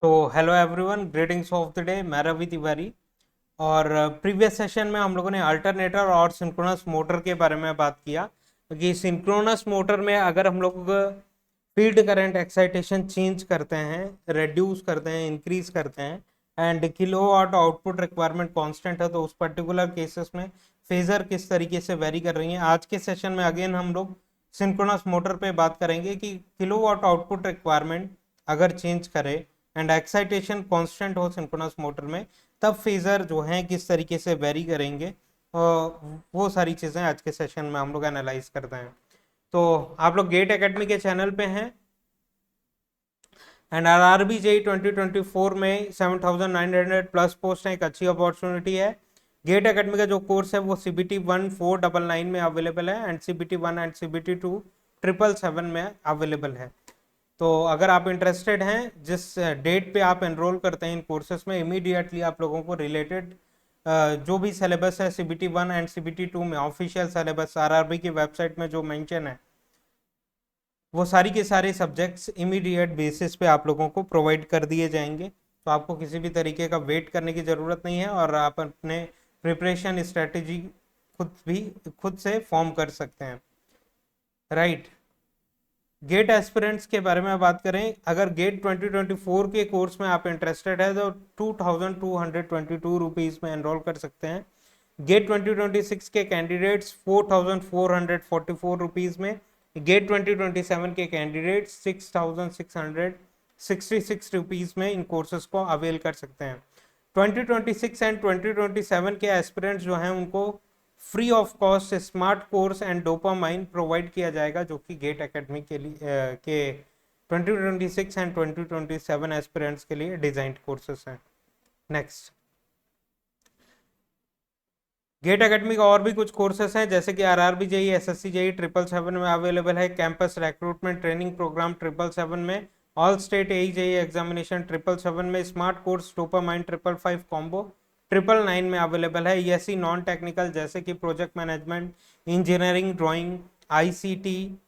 तो hello everyone, greetings of the day. मैं रवि तिवारी। और प्रीवियस सेशन में हम लोगों ने अल्टरनेटर और सिंक्रोनस मोटर के बारे में बात किया कि सिंक्रोनस मोटर में अगर हम लोग फील्ड करंट एक्साइटेशन चेंज करते हैं, रिड्यूस करते हैं, इंक्रीज करते हैं and kilowatt output requirement constant है, तो उस पर्टिकुलर केसेस में फेजर किस तरीके से वेरी कर रही है। आज के सेशन में अगेन हम लोग सिंक्रोनस मोटर पे बात करेंगे कि किलोवाट आउटपुट रिक्वायरमेंट अगर चेंज करे एंड एक्साइटेशन कांस्टेंट हो सिंक्रोनस मोटर में, तब फेजर जो है किस तरीके से वेरी करेंगे। वो सारी चीज़ें आज के सेशन में हम लोग एनालाइज करते हैं। तो आप लोग गेट एकेडमी के चैनल पे हैं एंड आरआरबी जेई 2024 में 7,900 प्लस पोस्ट है, एक अच्छी अपॉर्चुनिटी है। गेट एकेडमी का जो कोर्स है वो CBT 1499 में अवेलेबल है एंड CBT 1 एंड CBT 2 777 में अवेलेबल है। तो अगर आप इंटरेस्टेड हैं, जिस डेट पे आप एनरोल करते हैं इन कोर्सेज में, इमीडिएटली आप लोगों को रिलेटेड जो भी सिलेबस है CBT 1 एंड CBT 2 में, ऑफिशियल सिलेबस आरआरबी की वेबसाइट में जो मेंशन है, वो सारी के सारे सब्जेक्ट्स इमीडिएट बेसिस पे आप लोगों को प्रोवाइड कर दिए जाएंगे। तो आपको किसी भी तरीके का वेट करने की ज़रूरत नहीं है और आप अपने प्रिपरेशन स्ट्रेटेजी खुद से फॉर्म कर सकते हैं। राइट। गेट एस्पिरेंट्स के बारे में बात करें, अगर गेट 2024 के कोर्स में आप इंटरेस्टेड है तो 2,222 रुपीज़ में एनरोल कर सकते हैं। गेट 2026 के कैंडिडेट्स 4,444 रुपीज़ में, गेट 2027 के कैंडिडेट्स 6,666 रुपीज़ में इन कोर्सेज को अवेल कर सकते हैं। 2026 एंड 2027 के एस्पिरेंट्स जो हैं उनको free of cost smart course and dopamine provide किया जाएगा, जो कि गेट एकेडमी के लिए के 2026 एंड 2027 एस्पिरेंट्स के लिए डिजाइंड कोर्सेस हैं। नेक्स्ट, गेट एकेडमी का और भी कुछ कोर्सेस हैं, जैसे कि आरआरबी जेई, एसएससी जेई 777 में अवेलेबल है, कैंपस रिक्रूटमेंट ट्रेनिंग प्रोग्राम 777 में, ऑल स्टेट एई जेई एग्जामिनेशन 777 में, स्मार्ट कोर्स डोपामाइन 555 कॉम्बो 999 में अवेलेबल है। ईएससी नॉन टेक्निकल जैसे कि project management, engineering, drawing, ICT,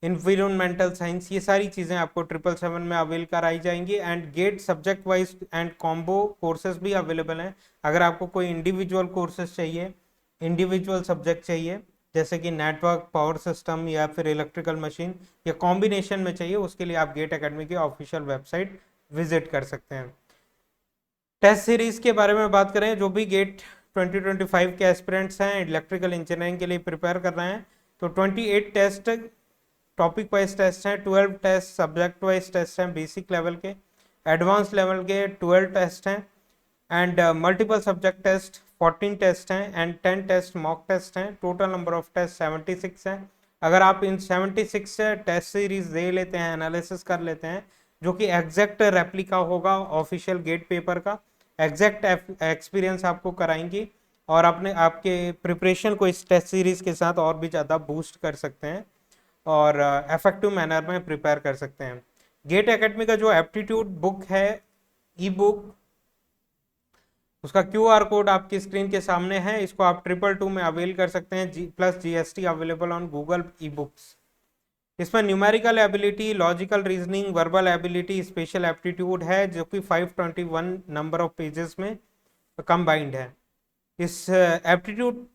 environmental science, ये सारी चीज़ें आपको 777 में अवेल कराई जाएंगी। And GATE subject wise and combo courses भी अवेलेबल हैं। अगर आपको कोई इंडिविजुअल कोर्सेज चाहिए, इंडिविजुअल सब्जेक्ट चाहिए, जैसे कि नेटवर्क, पावर सिस्टम या फिर इलेक्ट्रिकल मशीन, या कॉम्बिनेशन में चाहिए, उसके लिए आप गेट एकेडमी की ऑफिशियल वेबसाइट विजिट कर सकते हैं। टेस्ट सीरीज के बारे में बात करें, जो भी गेट 2025 के एस्पिरेंट्स हैं इलेक्ट्रिकल इंजीनियरिंग के लिए प्रिपेयर कर रहे हैं, तो 28 टेस्ट टॉपिक वाइज टेस्ट हैं, 12 टेस्ट सब्जेक्ट वाइज टेस्ट हैं, बेसिक लेवल के, एडवांस लेवल के 12 टेस्ट हैं and multiple subject test 14 test हैं एंड 10 टेस्ट मॉक टेस्ट हैं। टोटल नंबर ऑफ टेस्ट 76 हैं। अगर आप इन 76 से टेस्ट सीरीज दे लेते हैं, एनालिसिस कर लेते हैं, जो कि एग्जैक्ट रेप्लिका होगा ऑफिशियल गेट पेपर का, एग्जैक्ट एक्सपीरियंस आपको कराएंगी और अपने आपके प्रिपरेशन को इस टेस्ट सीरीज के साथ और भी ज़्यादा बूस्ट कर सकते हैं और इफेक्टिव मैनर में प्रिपेयर कर सकते हैं। गेट एकेडमी का जो एप्टीट्यूड बुक है, ई बुक, उसका क्यूआर कोड आपकी स्क्रीन के सामने है। इसको आप 222 में अवेल कर सकते हैं, plus GST available on Google e books. इसमें numerical ability, logical reasoning, verbal ability, spatial aptitude है, जो कि 521 नंबर ऑफ पेजेस में कंबाइंड है। इस एप्टीट्यूड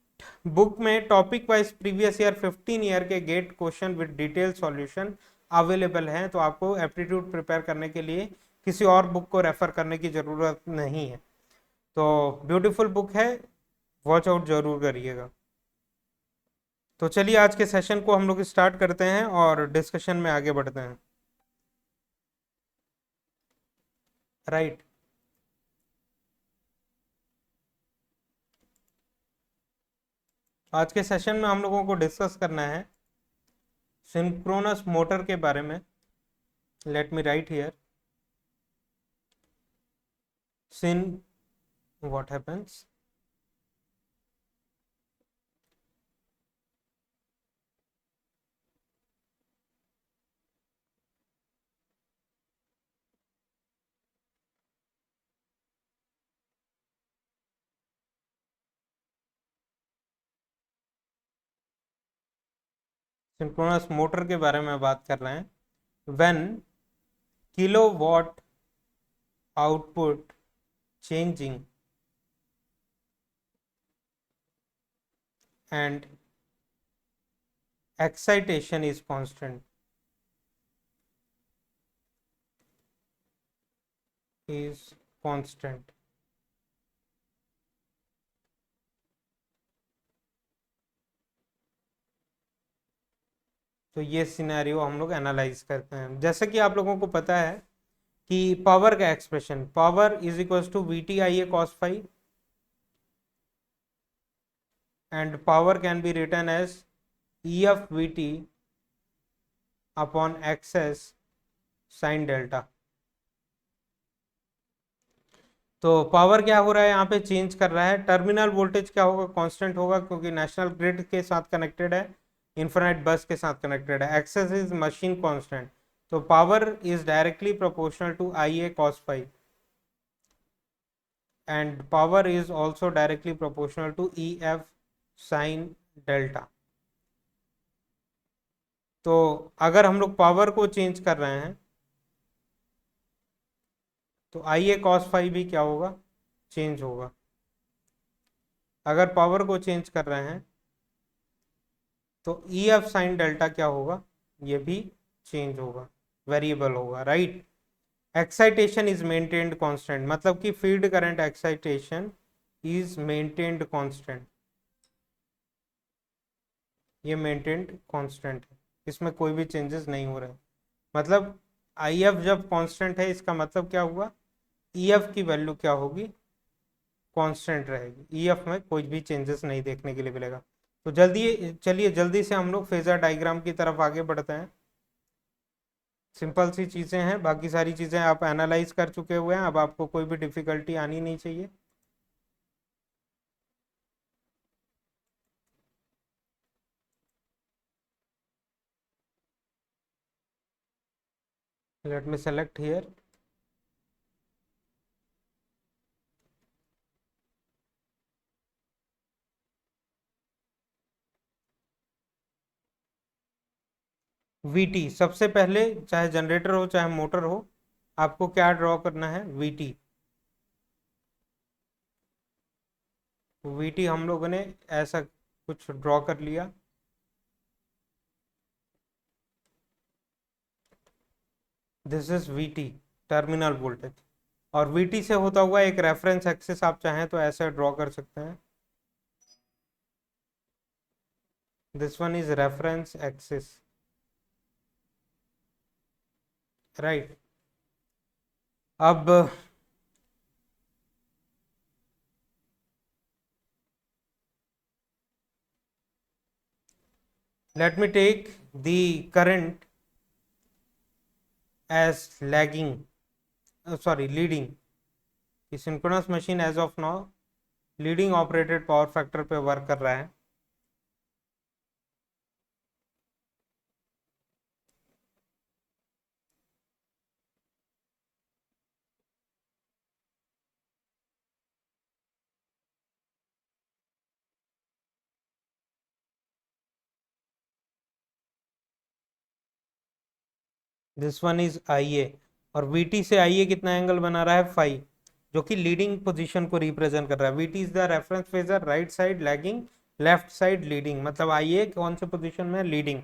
बुक में topic wise previous year 15 year के GATE question with detail solution available हैं, तो आपको एप्टीट्यूड प्रिपेयर करने के लिए किसी और बुक को रेफर करने की ज़रूरत नहीं है। तो ब्यूटीफुल बुक है, वॉच आउट जरूर करिएगा। तो चलिए आज के सेशन को हम लोग स्टार्ट करते हैं और डिस्कशन में आगे बढ़ते हैं। राइट। आज के सेशन में हम लोगों को डिस्कस करना है सिंक्रोनस मोटर के बारे में। Let me write here, since what happens, synchronous motor के बारे में बात कर रहे हैं। When kilowatt output changing and excitation is constant, is constant. तो ये सिनेरियो हम लोग एनालाइज करते हैं। जैसे कि आप लोगों को पता है कि पावर का expression, power is equal to V T I A cos phi, and power can be written as E F V T upon Xs sine delta. तो पावर क्या हो रहा है यहाँ पे, चेंज कर रहा है। टर्मिनल वोल्टेज क्या होगा, कांस्टेंट होगा, क्योंकि नेशनल ग्रिड के साथ कनेक्टेड है, इन्फिनाइट बस के साथ कनेक्टेड है। एक्सेस इज मशीन कांस्टेंट, तो power is directly proportional to I A cos phi, and power is also directly proportional to E F sine delta. तो अगर हम लोग पावर को चेंज कर रहे हैं तो आई ए कॉस फाई भी क्या होगा, चेंज होगा। अगर पावर को चेंज कर रहे हैं तो ई एफ साइन डेल्टा क्या होगा, ये भी चेंज होगा, वेरिएबल होगा, right. Excitation is maintained constant, मतलब कि field current excitation is maintained constant, ये मेंटेन्ड कांस्टेंट है, इसमें कोई भी चेंजेस नहीं हो रहे। मतलब आई एफ जब कांस्टेंट है, इसका मतलब क्या हुआ, ई एफ की वैल्यू क्या होगी, कांस्टेंट रहेगी, ई एफ में कोई भी चेंजेस नहीं देखने के लिए मिलेगा। तो जल्दी चलिए जल्दी से हम लोग फेजर डायग्राम की तरफ आगे बढ़ते हैं। सिंपल सी चीज़ें हैं, बाकी सारी चीज़ें आप एनालाइज कर चुके हुए हैं, अब आपको कोई भी डिफिकल्टी आनी नहीं चाहिए। Let me select here. VT सबसे पहले, चाहे जनरेटर हो चाहे मोटर हो, आपको क्या ड्रॉ करना है, वीटी। वीटी हम लोगों ने ऐसा कुछ ड्रॉ कर लिया। This is VT, terminal voltage. और वीटी से होता हुआ एक रेफरेंस एक्सिस आप चाहें तो ऐसे ड्रॉ कर सकते हैं। This one is reference axis, right. अब let me take the current as lagging, sorry leading। Synchronous machine as of now leading operated power factor पे वर्क कर रहा है। This one is I A, और VT से I ए कितना angle बना रहा है, फाइव, जो कि लीडिंग पोजीशन को रिप्रेजेंट कर रहा है। VT is the reference phasor, right side lagging, left side leading, मतलब आई ए कौन से पोजीशन में, लीडिंग।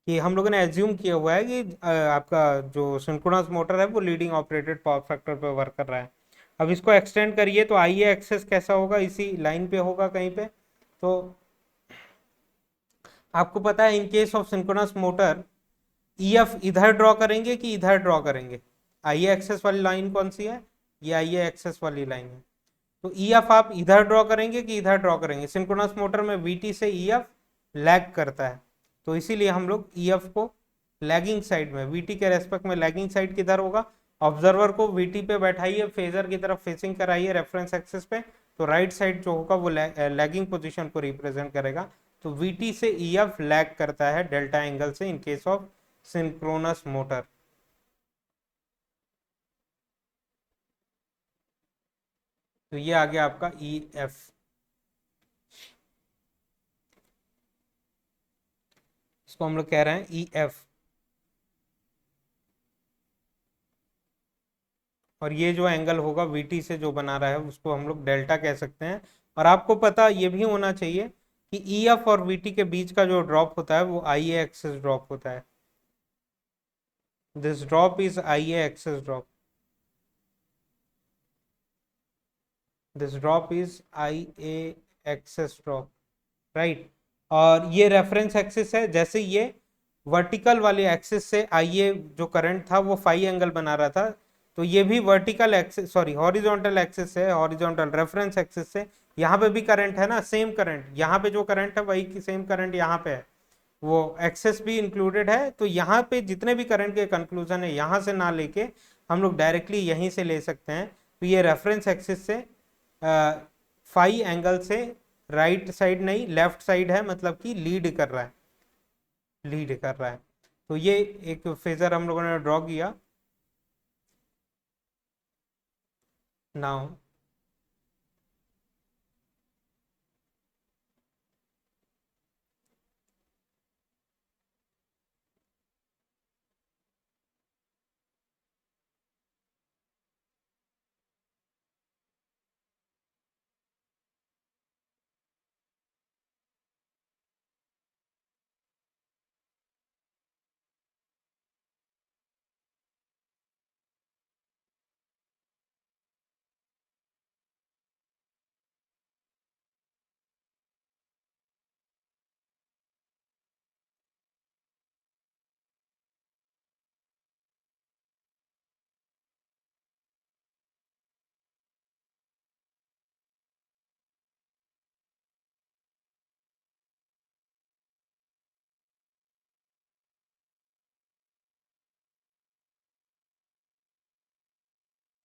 कि हम लोगों ने एज्यूम किया हुआ है कि आपका जो सिंक्रोनस मोटर है वो लीडिंग ऑपरेटेड पावर फैक्टर पे वर्क कर रहा है। अब इसको एक्सटेंड करिए तो आई ए एक्सेस कैसा होगा, इसी लाइन पे होगा कहीं पे। तो आपको पता है in case of synchronous motor E F इधर ड्रॉ करेंगे कि इधर ड्रॉ करेंगे, आई ए एक्सेस वाली लाइन कौन सी है, ये आई ए एक्सेस वाली लाइन है। तो ई एफ आप इधर ड्रॉ करेंगे कि इधर ड्रॉ करेंगे, सिंक्रोनस मोटर में वीटी से ई एफ लैग करता है, तो इसीलिए हम लोग ई एफ को लैगिंग साइड में, वीटी के रेस्पेक्ट में लैगिंग साइड किधर होगा, ऑब्जर्वर को वीटी पे बैठाइए, फेजर की तरफ फेसिंग कराइए रेफरेंस एक्सिस पे, तो राइट साइड जो होगा वो लैगिंग पोजीशन को रिप्रेजेंट करेगा। तो वीटी से ई एफ लैग करता है डेल्टा एंगल से in case of synchronous motor. तो ये आ गया आपका ई एफ। इसको हम लोग कह रहे हैं ई एफ। और ये जो एंगल होगा वीटी से जो बना रहा है उसको हम लोग डेल्टा कह सकते हैं। और आपको पता ये भी होना चाहिए कि ई एफ और वीटी के बीच का जो ड्रॉप होता है वो आई ए एक्सिस ड्रॉप होता है। This drop is I A axis drop, this drop is I A axis drop, right. और ये रेफरेंस एक्सिस है, जैसे ये वर्टिकल वाले एक्सिस से आईए जो करंट था वो फाई एंगल बना रहा था, तो ये भी vertical axis sorry horizontal axis है, हॉरिजॉन्टल रेफरेंस एक्सिस से यहाँ पे भी करंट है ना, सेम करंट यहाँ पे जो करंट है वही सेम करंट यहाँ पे है, वो एक्सेस भी इंक्लूडेड है। तो यहाँ पे जितने भी करंट के कंक्लूजन है यहाँ से ना लेके हम लोग डायरेक्टली यहीं से ले सकते हैं। तो ये रेफरेंस एक्सिस से फाई एंगल से राइट साइड नहीं लेफ्ट साइड है, मतलब कि लीड कर रहा है, लीड कर रहा है। तो ये एक फेजर हम लोगों ने ड्रॉ किया। नाउ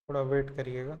थोड़ा वेट करिएगा।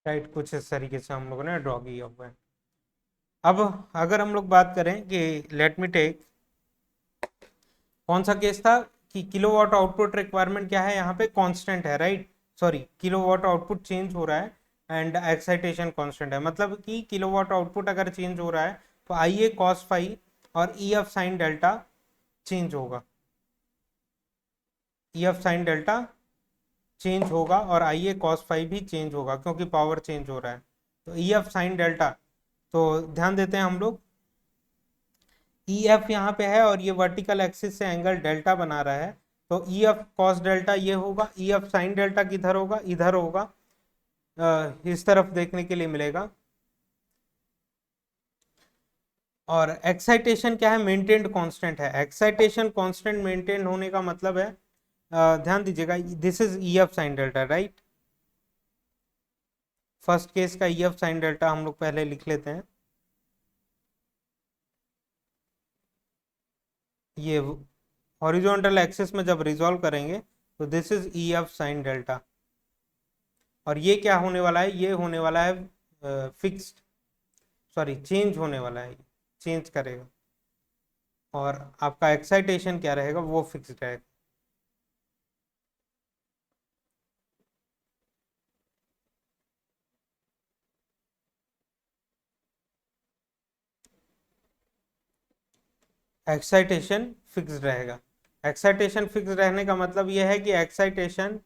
राइट, कुछ इस तरीके से हम लोगों ने ड्रॉ किया हुआ है। अब अगर हम लोग बात करें कि लेट मी टेक कौन सा केस था कि किलोवाट आउटपुट रिक्वायरमेंट क्या है, यहाँ पे कांस्टेंट है, right. Sorry, kilowatt output change हो रहा है एंड एक्साइटेशन कांस्टेंट है, मतलब कि किलोवाट आउटपुट अगर चेंज हो रहा है तो आई ए कॉस फाई और E F sine delta change होगा, E F sine delta change होगा और आई ए कॉस फाई भी चेंज होगा क्योंकि पावर चेंज हो रहा है। तो ई एफ साइन डेल्टा, तो ध्यान देते हैं हम लोग, ई एफ यहाँ पे है और ये वर्टिकल एक्सिस से एंगल डेल्टा बना रहा है, तो ई एफ कॉस डेल्टा ये होगा, ई एफ साइन डेल्टा किधर होगा, इधर होगा, इस तरफ देखने के लिए मिलेगा। और एक्साइटेशन क्या है, मेंटेन्ड कांस्टेंट है, एक्साइटेशन कांस्टेंट मेंटेन होने का मतलब है, ध्यान दीजिएगा, this is E F sine delta, right. First case का ई एफ साइन डेल्टा हम लोग पहले लिख लेते हैं, ये हॉरिजॉन्टल एक्सिस में जब रिजॉल्व करेंगे तो this is E F sine delta. और ये क्या होने वाला है, ये होने वाला है फिक्स्ड, सॉरी चेंज होने वाला है, चेंज करेगा। और आपका एक्साइटेशन क्या रहेगा, वो फिक्स्ड रहेगा। एक्साइटेशन फिक्स्ड रहेगा। एक्साइटेशन फिक्स रहने का मतलब यह है कि एक्साइटेशन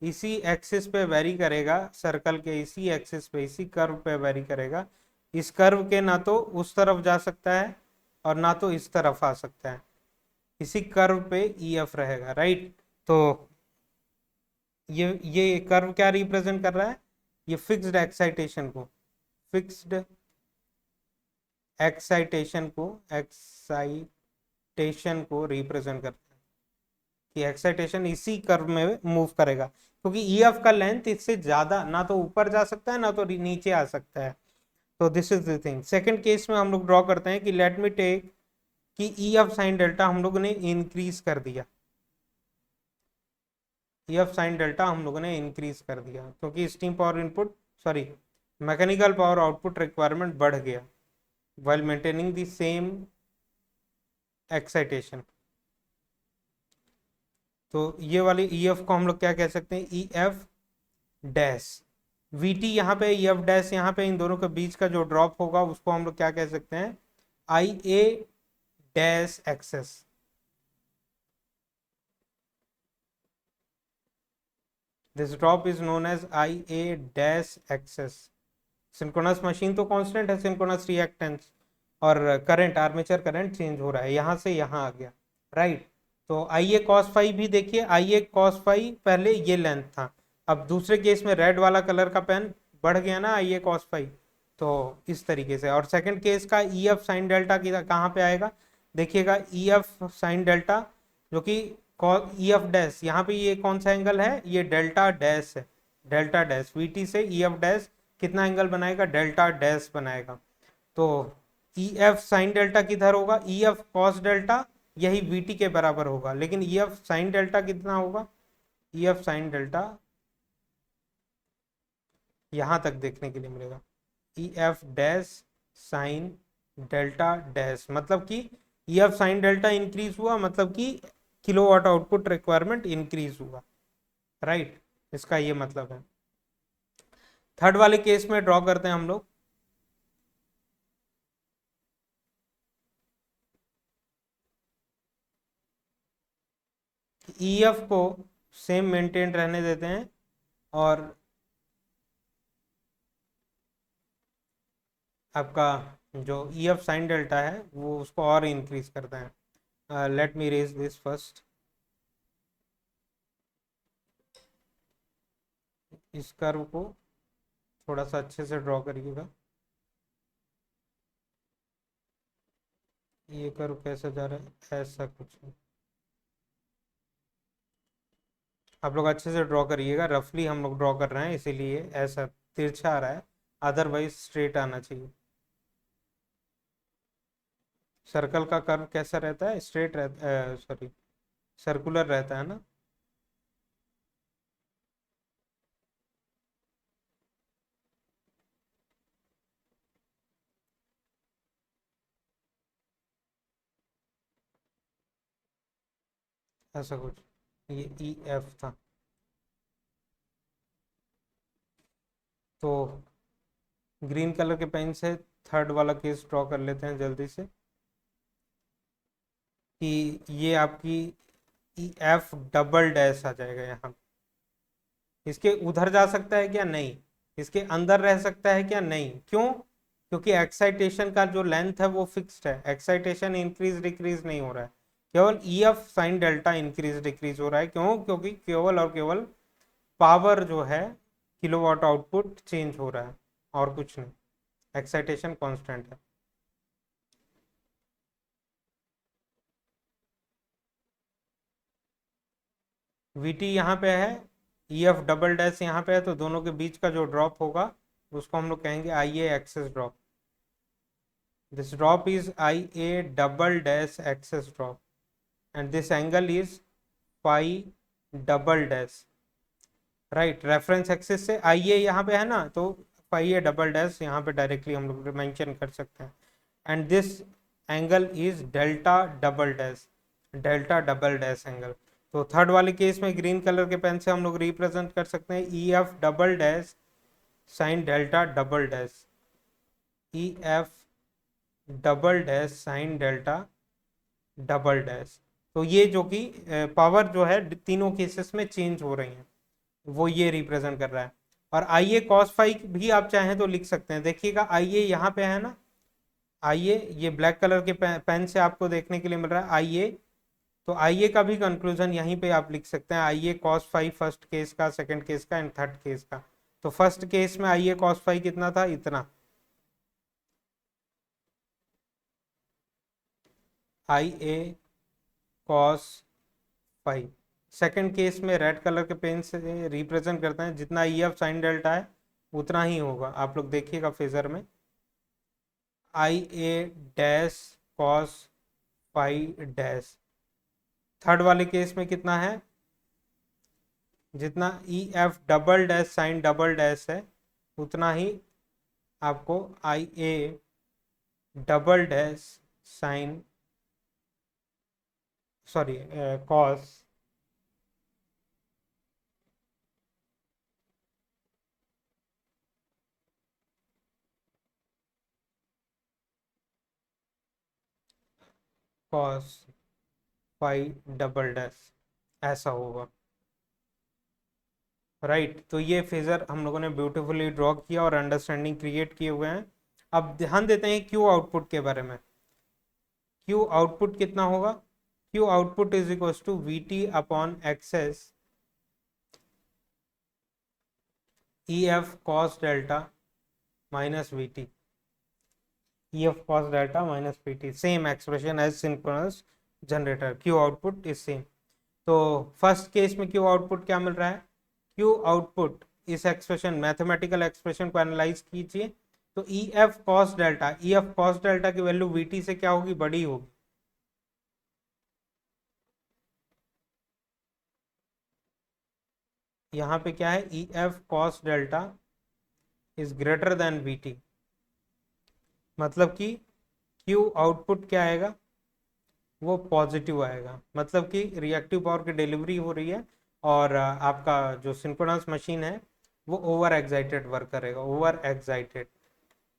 इसी एक्सिस पे वेरी करेगा, सर्कल के इसी एक्सिस पे, इसी कर्व पे वेरी करेगा। इस कर्व के ना तो उस तरफ जा सकता है और ना तो इस तरफ आ सकता है, इसी कर्व पे ई एफ रहेगा, राइट। तो ये कर्व क्या रिप्रेजेंट कर रहा है, ये फिक्स्ड एक्साइटेशन को, फिक्स्ड एक्साइटेशन को रिप्रेजेंट करते हैं कि एक्साइटेशन इसी कर्व में मूव करेगा, क्योंकि ई एफ का लेंथ इससे ज्यादा ना तो ऊपर जा सकता है ना तो नीचे आ सकता है। तो this is the thing. Second case में हम लोग ड्रॉ करते हैं कि लेट मी टेक कि ई एफ साइन डेल्टा हम लोग ने इंक्रीज कर दिया, ई एफ साइन डेल्टा हम लोगों ने इंक्रीज कर दिया क्योंकि steam power input, sorry, mechanical power output requirement बढ़ गया while maintaining the same excitation. तो ये वाली ई एफ को हम लोग क्या कह सकते हैं, ई एफ डैश। वी टी यहाँ पे, ई एफ डैश यहाँ पे, इन दोनों के बीच का जो ड्रॉप होगा उसको हम लोग क्या कह सकते हैं, I A dash Xs. This drop is known as I A dash Xs. Synchronous machine तो कांस्टेंट है, सिंक्रोनस रिएक्टेंस, और करंट, आर्मेचर करंट चेंज हो रहा है, यहां से यहां आ गया, राइट। तो आई ए कॉस फाइव भी देखिए, आई ए कॉस फाइव पहले ये लेंथ था, अब दूसरे केस में रेड वाला कलर का पेन बढ़ गया ना, आई ए कॉस फाइव। तो इस तरीके से। और सेकंड केस का ई एफ साइन डेल्टा कहाँ पे आएगा, देखिएगा, ई एफ साइन डेल्टा जो कि ई एफ डैश, यहाँ पे ये कौन सा एंगल है, ये डेल्टा डैश है, डेल्टा डैश वीटी से ई एफ डैश कितना एंगल बनाएगा, डेल्टा डैश बनाएगा। तो ई एफ साइन डेल्टा किधर होगा, ई एफ कॉस डेल्टा, यही वीटी के बराबर होगा, लेकिन ई एफ साइन डेल्टा कितना होगा, ई एफ साइन डेल्टा यहां तक देखने के लिए मिलेगा, ई F dash sine delta dash, मतलब कि ई एफ साइन डेल्टा इंक्रीज हुआ, मतलब कि किलोवाट आउटपुट रिक्वायरमेंट इंक्रीज हुआ, राइट, इसका ये मतलब है। थर्ड वाले केस में ड्रॉ करते हैं हम लोग, ई एफ को सेम मेंटेन रहने देते हैं और आपका जो ई एफ साइन डेल्टा है वो उसको और इंक्रीज करते हैं। Let me raise this first, इस कर्व को थोड़ा सा अच्छे से ड्रॉ करिएगा, ये कर्व कैसे जा रहा है, ऐसा कुछ नहीं, आप लोग अच्छे से ड्रॉ करिएगा, रफली हम लोग ड्रॉ कर रहे हैं इसीलिए ऐसा तिरछा आ रहा है, अदरवाइज स्ट्रेट आना चाहिए। सर्कल का कर्व कैसा रहता है, स्ट्रेट रहता है, सॉरी, सर्कुलर रहता है ना। ऐसा कुछ, ये ई एफ था। तो ग्रीन कलर के पेन से थर्ड वाला केस ड्रॉ कर लेते हैं जल्दी से, कि ये आपकी ई एफ डबल डैश आ जाएगा यहाँ, इसके उधर जा सकता है क्या, नहीं, इसके अंदर रह सकता है क्या, नहीं, क्यों, क्योंकि एक्साइटेशन का जो लेंथ है वो फिक्स्ड है, एक्साइटेशन इंक्रीज डिक्रीज नहीं हो रहा है, केवल ई F sine delta increase decrease हो रहा है, क्यों, क्योंकि केवल और केवल पावर जो है किलोवाट आउटपुट चेंज हो रहा है और कुछ नहीं, एक्साइटेशन कांस्टेंट है। वीटी यहाँ पे है, ई एफ डबल डैश यहाँ पे है, तो दोनों के बीच का जो ड्रॉप होगा उसको हम लोग कहेंगे I A Xs drop. This drop is I A double dash Xs drop and this angle is phi double dash, right. Reference axis से आई ए यहाँ पे है ना, तो फाई ए डबल डैश यहाँ पे डायरेक्टली हम लोग मेंशन कर सकते हैं, and this angle is delta double dash, delta double dash angle. तो थर्ड वाले केस में ग्रीन कलर के पेन से हम लोग रिप्रेजेंट कर सकते हैं ई F double dash sine delta double dash, ई F double dash sine delta double dash. तो ये जो कि पावर जो है तीनों केसेस में चेंज हो रही है, वो ये रिप्रेजेंट कर रहा है। और आई ए कॉस फाइव भी आप चाहें तो लिख सकते हैं, देखिएगा आई ए यहाँ पे है ना, आई ए ये ब्लैक कलर के पेन से आपको देखने के लिए मिल रहा है आई ए, तो आई ए का भी कंक्लूजन यहीं पे आप लिख सकते हैं, I A cos five first case का, सेकंड केस का एंड थर्ड केस का। तो फर्स्ट केस में आई ए कॉस फाइव कितना था, इतना, आई A cos phi. Second case में रेड कलर के पेन से रिप्रेजेंट करते हैं, जितना ई एफ साइन डेल्टा है उतना ही होगा। आप लोग देखिएगा फिगर में, I A dash cos phi dash. Third वाले केस में कितना है, जितना E F double dash sine double dash है उतना ही आपको I A double dash sine, sorry, cos cos phi double dash ऐसा होगा। राइट, तो ये फिगर हम लोगों ने ब्यूटीफुली ड्रॉ किया और अंडरस्टैंडिंग क्रिएट किए हुए हैं। अब ध्यान देते हैं क्यू आउटपुट के बारे में। क्यू आउटपुट कितना होगा, Q output is equal to V T upon Xs E F cos delta minus V T, E F cos delta minus V T, same expression as synchronous generator, Q output is same. तो first case में Q output क्या मिल रहा है, Q output इस expression mathematical expression को analyse कीजिए तो E F cos delta, E F cos delta की वैल्यू वी टी से क्या होगी, बड़ी होगी। यहाँ पे क्या है, ई F cos delta is greater than we T, मतलब कि क्यू आउटपुट क्या आएगा, वो पॉजिटिव आएगा। मतलब कि रिएक्टिव पावर की डिलीवरी हो रही है और आपका जो सिंक्रोनस मशीन है वो ओवर एक्साइटेड वर्क करेगा, ओवर एक्साइटेड।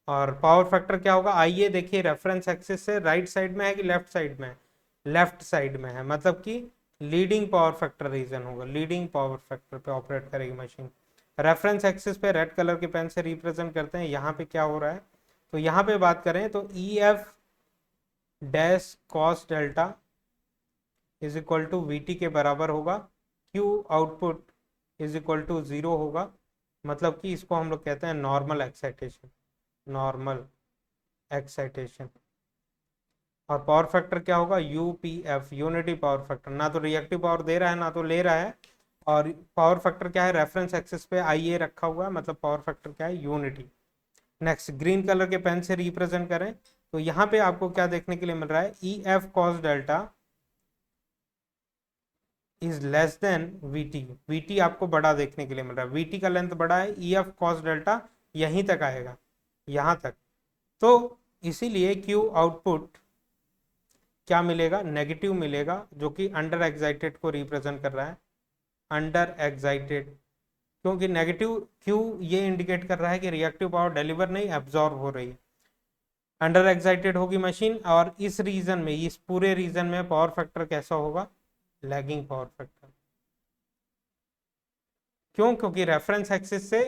और पावर फैक्टर क्या होगा, आइए देखिए रेफरेंस एक्सिस से राइट साइड में है कि लेफ्ट साइड में है, लेफ्ट साइड में है, मतलब कि लीडिंग पावर फैक्टर रीजन होगा, लीडिंग पावर फैक्टर पे ऑपरेट करेगी मशीन। रेफरेंस एक्सिस पे रेड कलर के पेन से रिप्रेजेंट करते हैं। यहाँ पे क्या हो रहा है, तो यहाँ पे बात करें तो E F dash cos delta is equal to V T के बराबर होगा, Q output is equal to 0 होगा। मतलब कि इसको हम लोग कहते हैं नॉर्मल एक्साइटेशन, नॉर्मल एक्साइटेशन। और पावर फैक्टर क्या होगा, यूपीएफ, यूनिटी पावर फैक्टर, ना तो रिएक्टिव पावर दे रहा है ना तो ले रहा है। और पावर फैक्टर क्या है, रेफरेंस एक्सिस पे आई ए रखा हुआ है, मतलब पावर फैक्टर क्या है, यूनिटी। नेक्स्ट ग्रीन कलर के पेन से रिप्रेजेंट करें तो यहाँ पे आपको क्या देखने के लिए मिल रहा है, ई F cos delta is less than VT, VT आपको बड़ा देखने के लिए मिल रहा है, वीटी का लेंथ बड़ा है, ई एफ कॉस डेल्टा यहीं तक आएगा, यहाँ तक। तो इसीलिए क्यू आउटपुट क्या मिलेगा, नेगेटिव मिलेगा, जो कि अंडर एक्साइटेड को रिप्रेजेंट कर रहा है, अंडर एक्साइटेड। क्योंकि नेगेटिव क्यू ये इंडिकेट कर रहा है कि रिएक्टिव पावर डिलीवर नहीं, एब्जॉर्ब हो रही है, अंडर एक्साइटेड होगी मशीन। और इस रीजन में, इस पूरे रीजन में पावर फैक्टर कैसा होगा, लैगिंग पावर फैक्टर। क्यों, क्योंकि रेफरेंस एक्सिस से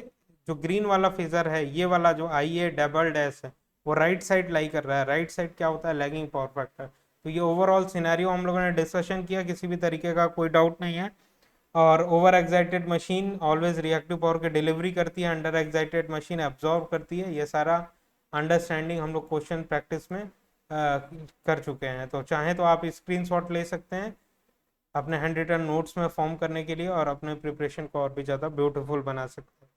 जो ग्रीन वाला फिगर है, ये वाला जो आई ए डबल डैश है, वो राइट साइड लाई कर रहा है। राइट साइड क्या होता है, लैगिंग पावर फैक्टर। तो ये ओवरऑल सिनेरियो हम लोगों ने डिस्कशन किया, किसी भी तरीके का कोई डाउट नहीं है। और over excited machine always reactive power की डिलीवरी करती है, अंडर एक्साइटेड मशीन एब्जॉर्व करती है। ये सारा अंडरस्टैंडिंग हम लोग क्वेश्चन प्रैक्टिस में कर चुके हैं। तो चाहें तो आप स्क्रीनशॉट ले सकते हैं अपने हैंड रिटन नोट्स में फॉर्म करने के लिए और अपने प्रिपरेशन को और भी ज़्यादा ब्यूटीफुल बना सकते हैं।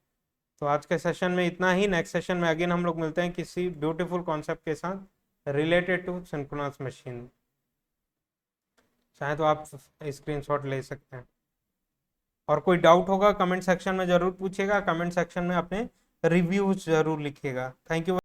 तो आज के सेशन में इतना ही। नेक्स्ट सेशन में अगेन हम लोग मिलते हैं किसी ब्यूटीफुल कॉन्सेप्ट के साथ रिलेटेड टू सिंक्रोनस मशीन। चाहे तो आप स्क्रीनशॉट ले सकते हैं। और कोई डाउट होगा कमेंट सेक्शन में ज़रूर पूछिएगा, कमेंट सेक्शन में अपने रिव्यूज ज़रूर लिखिएगा। Thank you.